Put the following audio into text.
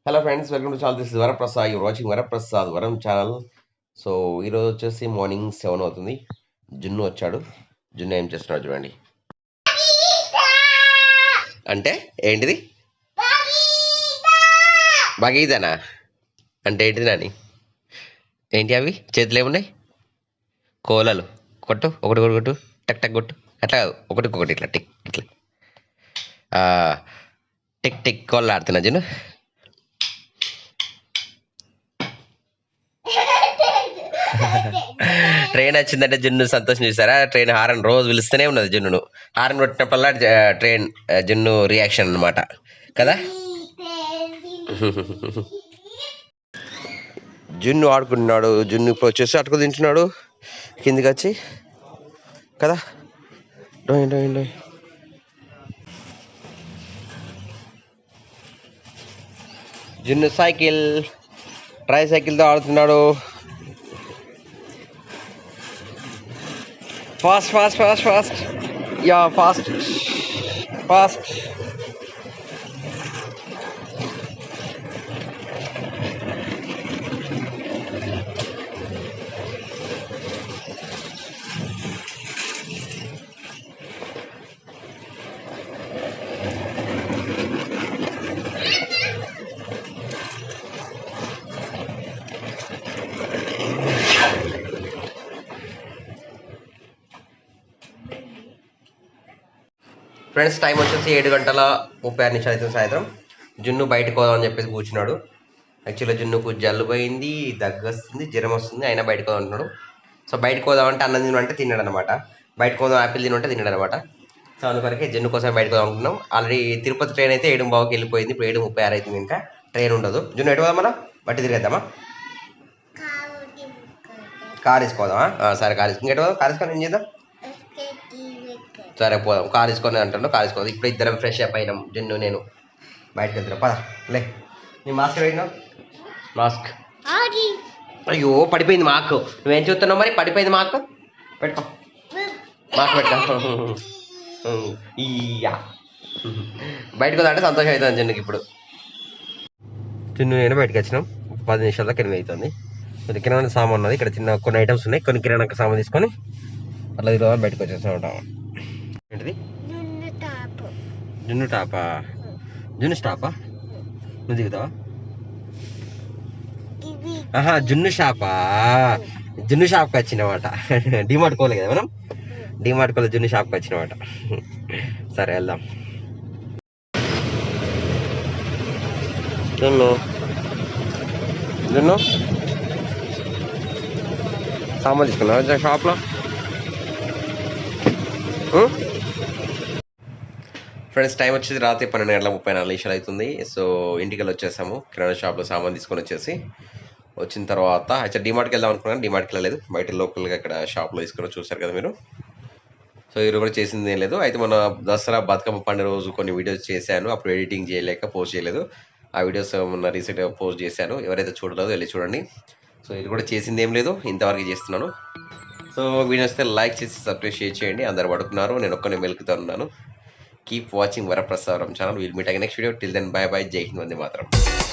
Hello friends, welcome to channel. This is Varaprasad. You're watching Varaprasad వరం channel. So ఈరోజు వచ్చేసి morning 7 అవుతుంది. జున్ను వచ్చాడు. జున్ను ఏం చేస్తున్నాడు చూడండి. అంటే ఏంటిది? బగీదనా అంటే ఏంటిది నాని? ఏంటి అవి చేతులు ఏమున్నాయి? కోలలు. కొట్టు, ఒకటి ఒకటి కొట్టు, టక్ టక్ కొట్టు. అట్లా ఒకటి ఇట్లా టిక్ ఇట్లా టిక్ టిక్ కోళ్ళు ఆడుతున్నా జున్ను. ట్రైన్ వచ్చిందంటే జున్ను సంతోషం చూసారా? ట్రైన్ హారన్ రోజు పిలుస్తూనే ఉన్నది జున్నును. హారన్ కొట్టినప్పుడల్లా ట్రైన్ జున్ను రియాక్షన్ అనమాట కదా. జున్ను ఆడుకుంటున్నాడు. జున్ను ఇప్పుడు వచ్చేసి అటుకు తింటున్నాడు కిందికి వచ్చి కదా. డోయ్ డోయ్ డోయ్. జున్ను సైకిల్ ట్రై సైకిల్తో ఆడుతున్నాడు. Fast fast fast fast yeah fast fast. Friends, time వచ్చేసి 7:36 అవుతుంది సాయంత్రం. జున్ను బయటకు పోదామని చెప్పేసి కూర్చున్నాడు. యాక్చువల్గా జున్నుకు జల్లు పోయింది, దగ్గు వస్తుంది, జ్వరం వస్తుంది, అయినా బయటకు పోదాం అంటున్నాడు. సో బయటకు పోదామంటే అన్నం తినంటే తిన్నాడు అనమాట. బయటకు పోదాం యాపిల్ తినంటే తిన్నాడు అనమాట. సో అందుకొరకే జున్ను కోసం బయటకు పోదాం అనుకున్నాం. ఆల్రెడీ తిరుపతి ట్రైన్ అయితే 7:15కి వెళ్ళిపోయింది. ఇప్పుడు 7:36 అవుతుంది. ఇంకా ట్రైన్ ఉండదు. జున్ను ఎటు పోదాం, మనం బట్టి తిరిగేద్దామా? కార్ వేసుకోదామా? సరే, కార్ వేసుకుని ఎటు పోదాం? కార్ వేసుకొని ఏం చేద్దాం? సరే పోదాం. కార్ తీసుకొని అంటాను. కార్ తీసుకోదాం. ఇప్పుడు ఇద్దరం ఫ్రెష్ అప్ అయినాం. జున్ను నేను బయటకు వెళ్తున్నాం. పద లే. నీ మాస్క్ పెట్టినావు? మాస్క్ అయ్యో పడిపోయింది మాకు. నువ్వేం చూస్తున్నావు మరి? పడిపోయింది మాకు. పెట్టుకో, మాస్క్ పెట్టుకో. ఇయ్యా బయటకు వద్దంటే సంతోషం అవుతుంది జున్నుకి. ఇప్పుడు జున్ను నేను బయటకు వచ్చినాం. 10 నిమిషాల దాకా 8 అవుతుంది. మరి కిరాణా సామాన్ ఉన్నది ఇక్కడ. చిన్న కొన్ని ఐటమ్స్ ఉన్నాయి. కొన్ని కిరాణా సామాన్ తీసుకొని అట్లా తిరుగుదాం బయటకు వచ్చేస్తా ఉంటాం. ఏంటిది? జున్ను టాపా? జున్ను స్టాపా? నువ్వు దిగుతావా? జున్ను షాపా? జున్ను షాప్కి వచ్చినమాట. డిమార్ట్ కోలే కదా మనం. డిమార్ట్ కోలే జున్ను షాప్కి వచ్చినమాట. సరే వెళ్దాం. జున్ను జున్ను సామాన్ తీసుకున్నావా షాప్లో? ఫ్రెండ్స్, టైం వచ్చేసి రాత్రి 12:34 అవుతుంది. సో ఇంటికి వెళ్ళి వచ్చేసాము. కిరాణా షాప్లో సామాన్ తీసుకొని వచ్చేసి వచ్చిన తర్వాత యాక్చువల్ డిమార్ట్కి వెళ్దాం అనుకున్నాను. డిమార్ట్కి వెళ్ళలేదు. బయట లోకల్గా ఇక్కడ షాప్లో తీసుకొని చూసారు కదా మీరు. సో ఈరోజు కూడా చేసింది ఏం లేదు. అయితే మన దసరా బతుకమ్మ పండుగ రోజు కొన్ని వీడియోస్ చేశాను. అప్పుడు ఎడిటింగ్ చేయలేక పోస్ట్ చేయలేదు. ఆ వీడియోస్ మొన్న రీసెంట్గా పోస్ట్ చేశాను. ఎవరైతే చూడలేదో వెళ్ళి చూడండి. సో ఇది కూడా చేసింది ఏం లేదు, ఇంతవరకు చేస్తున్నాను. సో వీడియో వస్తే లైక్ చేసి సబ్స్క్రైబ్ చేయండి. అందరు పడుకున్నారు, నేను ఒక్కనే మెలుకుతా ఉన్నాను. Keep watching VaraprasadVaram channel. We'll meet again next video. Till then, bye bye. Jai Hind, Vande Mataram.